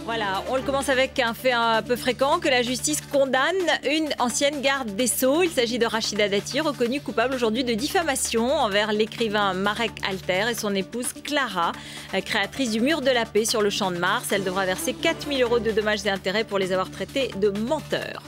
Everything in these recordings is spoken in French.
Voilà, on le commence avec un fait un peu fréquent que la justice condamne une ancienne garde des Sceaux. Il s'agit de Rachida Dati, reconnue coupable aujourd'hui de diffamation envers l'écrivain Marek Alter et son épouse Clara, créatrice du Mur de la Paix sur le Champ de Mars. Elle devra verser 4 000 € de dommages et intérêts pour les avoir traités de menteurs.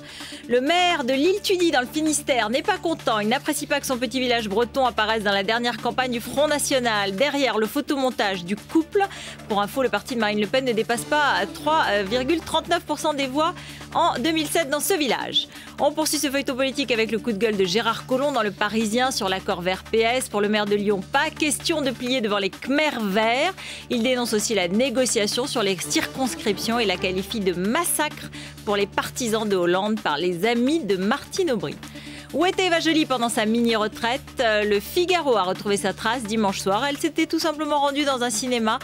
Le maire de l'Île-Tudy dans le Finistère n'est pas content. Il n'apprécie pas que son petit village breton apparaisse dans la dernière campagne du Front National. Derrière le photomontage du couple, pour info, le parti de Marine Le Pen ne dépasse pas 3,39% des voix en 2007 dans ce village. On poursuit ce feuilleton politique avec le coup de gueule de Gérard Collomb dans Le Parisien sur l'accord vert-PS. Pour le maire de Lyon, pas question de plier devant les Khmers verts. Il dénonce aussi la négociation sur les circonscriptions et la qualifie de massacre pour les partisans de Hollande par les amis de Martine Aubry. Où était Eva Joly pendant sa mini-retraite? Le Figaro a retrouvé sa trace dimanche soir. Elle s'était tout simplement rendue dans un cinéma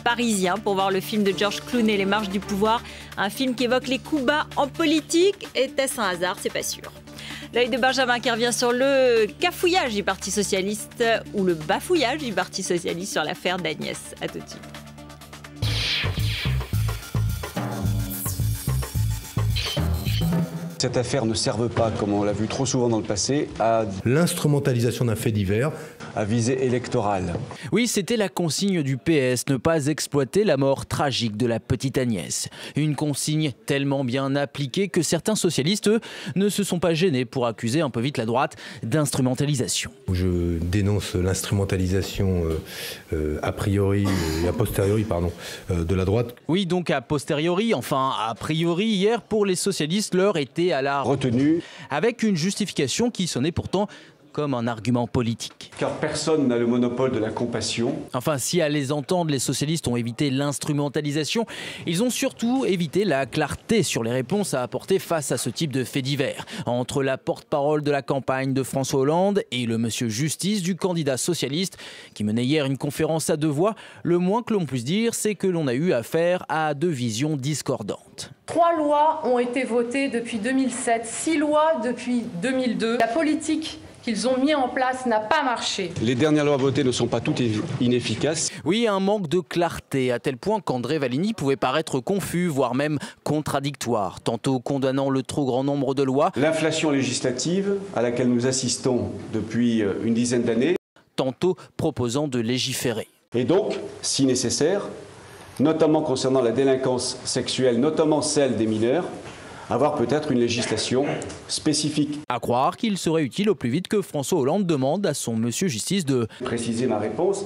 parisien pour voir le film de George Clooney, Les Marches du pouvoir. Un film qui évoque les coups bas en politique. Était-ce un hasard? C'est pas sûr. L'œil de Benjamin qui revient sur le cafouillage du Parti Socialiste ou le bafouillage du Parti Socialiste sur l'affaire d'Agnès. À tout de suite. Cette affaire ne serve pas, comme on l'a vu trop souvent dans le passé, à l'instrumentalisation d'un fait divers. À visée électorale. Oui, c'était la consigne du PS, ne pas exploiter la mort tragique de la petite Agnès. Une consigne tellement bien appliquée que certains socialistes, eux, ne se sont pas gênés pour accuser un peu vite la droite d'instrumentalisation. Je dénonce l'instrumentalisation a priori et a posteriori de la droite. Oui, donc a posteriori, enfin a priori, hier pour les socialistes, l'heure était à la retenue. Avec une justification qui sonnait pourtant comme un argument politique. Car personne n'a le monopole de la compassion. Enfin, si à les entendre, les socialistes ont évité l'instrumentalisation, ils ont surtout évité la clarté sur les réponses à apporter face à ce type de fait divers. Entre la porte-parole de la campagne de François Hollande et le monsieur justice du candidat socialiste qui menait hier une conférence à deux voix, le moins que l'on puisse dire, c'est que l'on a eu affaire à deux visions discordantes. 3 lois ont été votées depuis 2007, 6 lois depuis 2002. La politique qu'ils ont mis en place n'a pas marché. Les dernières lois votées ne sont pas toutes inefficaces. Oui, un manque de clarté, à tel point qu'André Valigny pouvait paraître confus, voire même contradictoire, tantôt condamnant le trop grand nombre de lois. L'inflation législative, à laquelle nous assistons depuis une dizaine d'années. Tantôt proposant de légiférer. Et donc, si nécessaire, notamment concernant la délinquance sexuelle, notamment celle des mineurs, avoir peut-être une législation spécifique. À croire qu'il serait utile au plus vite que François Hollande demande à son monsieur justice de préciser ma réponse.